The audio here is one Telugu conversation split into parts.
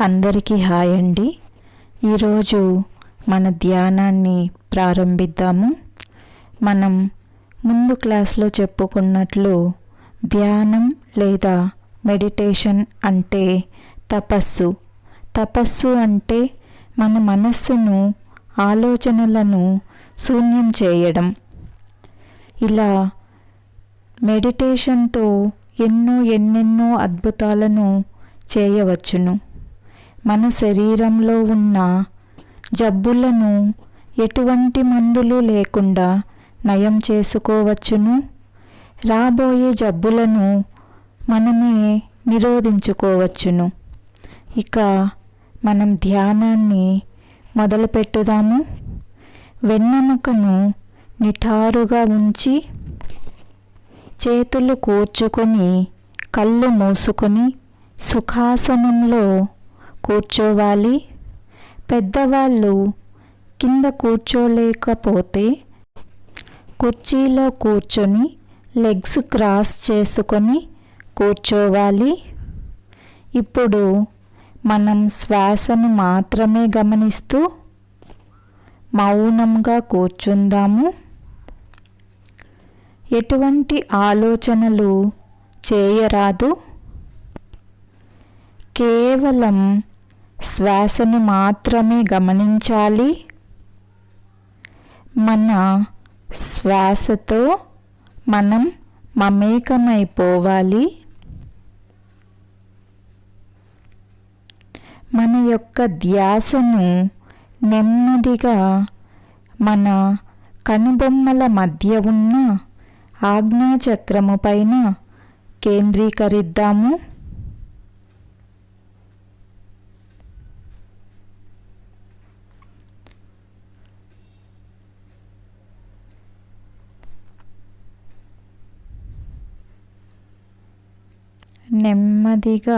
అందరికీ హాయ్ అండి. ఈరోజు మన ధ్యానాన్ని ప్రారంభిద్దాము. మనం ముందు క్లాస్లో చెప్పుకున్నట్లు ధ్యానం లేదా మెడిటేషన్ అంటే తపస్సు అంటే మన మనస్సును, ఆలోచనలను శూన్యం చేయడం. ఇలా మెడిటేషన్తో ఎన్నెన్నో అద్భుతాలను చేయవచ్చును. మన శరీరంలో ఉన్న జబ్బులను ఎటువంటి మందులు లేకుండా నయం చేసుకోవచ్చును. రాబోయే జబ్బులను మనమే నిరోధించుకోవచ్చును. ఇక మనం ధ్యానాన్ని మొదలుపెట్టుదాము. వెన్నెముకను నిటారుగా ఉంచి చేతులు కూర్చుకొని కళ్ళు మూసుకొని సుఖాసనంలో కూర్చోవాలి. పెద్దవాళ్ళు కింద కూర్చోలేకపోతే కుర్చీలో కూర్చొని లెగ్స్ క్రాస్ చేసుకొని కూర్చోవాలి. ఇప్పుడు మనం శ్వాసను మాత్రమే గమనిస్తూ మౌనంగా కూర్చుందాము. ఎటువంటి ఆలోచనలు చేయరాదు. కేవలం శ్వాసను మాత్రమే గమనించాలి. మన శ్వాసతో మనం మమేకమైపోవాలి. మన యొక్క ధ్యాసను నెమ్మదిగా మన కనుబొమ్మల మధ్య ఉన్న ఆజ్ఞాచక్రము పైన కేంద్రీకరిద్దాము. నెమ్మదిగా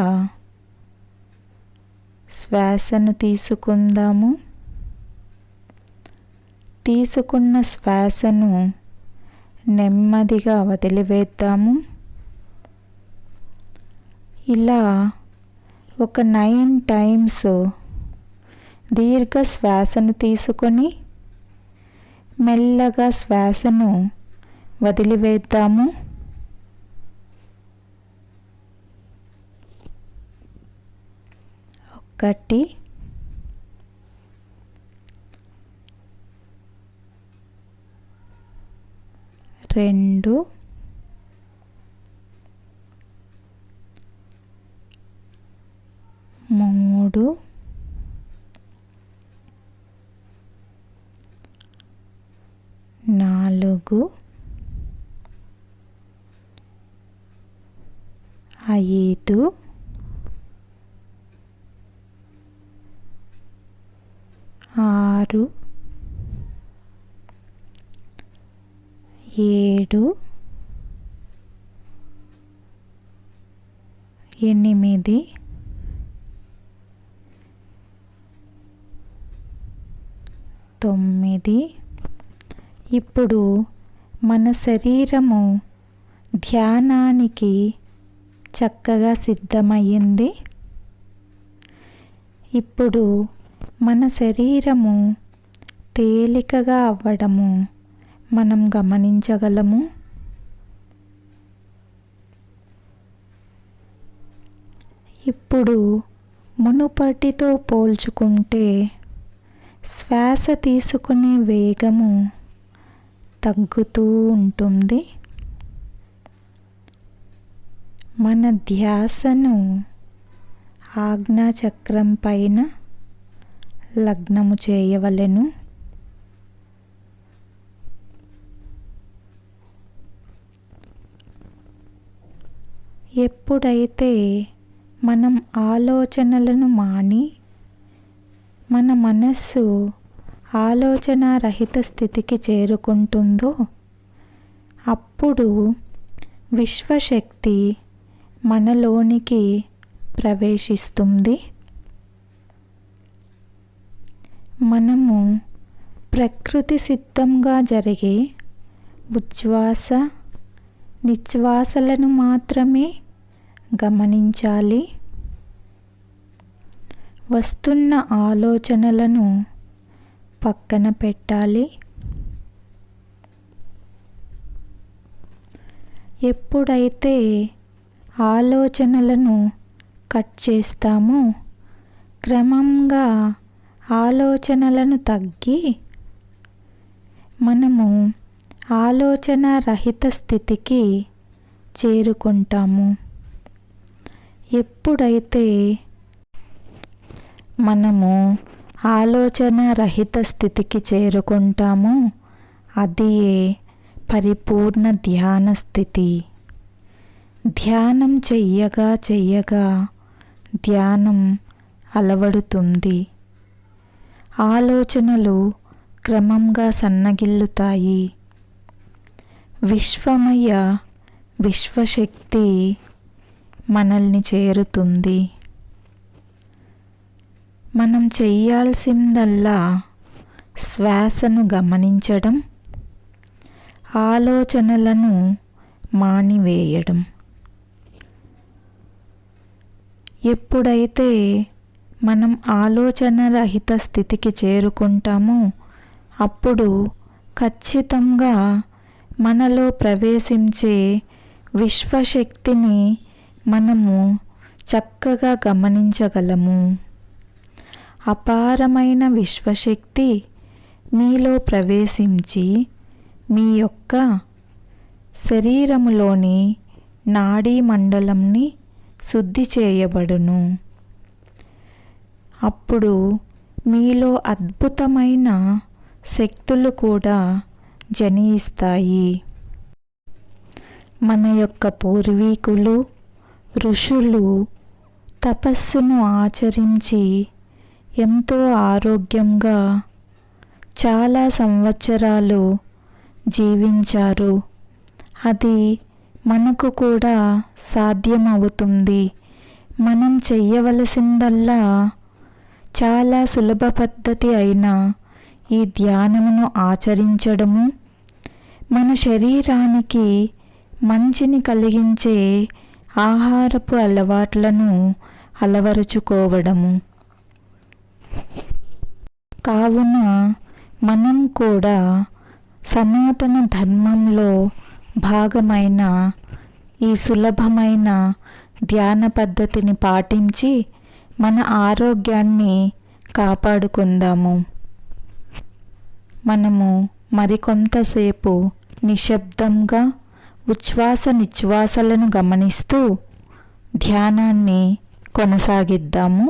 శ్వాసను తీసుకుందాము. తీసుకున్న శ్వాసను నెమ్మదిగా వదిలివేద్దాము. ఇలా ఒక 9 టైమ్స్ దీర్ఘ శ్వాసను తీసుకొని మెల్లగా శ్వాసను వదిలివేద్దాము. 1 2 3 4 5 6 7 8 9. ఇప్పుడు మన శరీరము ధ్యానానికి చక్కగా సిద్ధమయ్యింది. ఇప్పుడు మన శరీరము తేలికగా అవ్వడము మనం గమనించగలము. ఇప్పుడు మునుపటితో పోల్చుకుంటే శ్వాస తీసుకునే వేగము తగ్గుతూ ఉంటుంది. మన ధ్యాసను ఆజ్ఞాచక్రం పైన లగ్నము చేయవలెను. ఎప్పుడైతే మనం ఆలోచనలను మాని మన మనస్సు ఆలోచనారహిత స్థితికి చేరుకుంటుందో అప్పుడు విశ్వశక్తి మనలోనికి ప్రవేశిస్తుంది. మనము ప్రకృతి సిద్ధంగా జరిగే ఉచ్ఛ్వాస నిశ్వాసలను మాత్రమే గమనించాలి. వస్తున్న ఆలోచనలను పక్కన పెట్టాలి. ఎప్పుడైతే ఆలోచనలను కట్ చేస్తామో క్రమంగా ఆలోచనలను తగ్గి మనము ఆలోచన రహిత స్థితికి చేరుకుంటాము. ఎప్పుడైతే మనము ఆలోచన రహిత స్థితికి చేరుకుంటామో అది పరిపూర్ణ ధ్యాన స్థితి. ధ్యానం చెయ్యగా చెయ్యగా ధ్యానం అలవడుతుంది. ఆలోచనలు క్రమంగా సన్నగిల్లుతాయి. విశ్వమయ విశ్వశక్తి మనల్ని చేరుతుంది. మనం చెయ్యాల్సిందల్లా శ్వాసను గమనించడం, ఆలోచనలను మానివేయడం. ఎప్పుడైతే మనం ఆలోచన రహిత స్థితికి చేరుకుంటామో అప్పుడు ఖచ్చితంగా మనలో ప్రవేశించే విశ్వశక్తిని మనము చక్కగా గమనించగలము. అపారమైన విశ్వశక్తి మీలో ప్రవేశించి మీ యొక్క శరీరములోని నాడీ మండలంని శుద్ధి చేయబడును. అప్పుడు మీలో అద్భుతమైన శక్తులు కూడా జనిస్తాయి. మన యొక్క పూర్వీకులు ఋషులు తపస్సును ఆచరించి ఎంతో ఆరోగ్యంగా చాలా సంవత్సరాలు జీవించారు. అది మనకు కూడా సాధ్యమవుతుంది. మనం చెయ్యవలసిందల్లా చాలా సులభ పద్ధతి అయిన ఈ ధ్యానమును ఆచరించడము, మన శరీరానికి మంచిని కలిగించే ఆహారపు అలవాట్లను అలవరుచుకోవడము. కావున మనం కూడా సనాతన ధర్మంలో భాగమైన ఈ సులభమైన ధ్యాన పద్ధతిని పాటించి మన ఆరోగ్యాన్ని కాపాడుకుందాము. మనము మరికొంతసేపు నిశ్శబ్దంగా ఉచ్ఛ్వాస నిశ్వాసలను గమనిస్తూ ధ్యానాన్ని కొనసాగిద్దాము.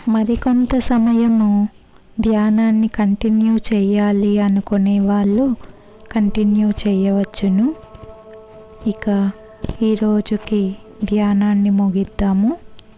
మరికొంత సమయము ధ్యానాన్ని కంటిన్యూ చేయాలి అనుకునే వాళ్ళు కంటిన్యూ చేయవచ్చును. ఇక ఈరోజుకి ధ్యానాన్ని ముగిద్దాము.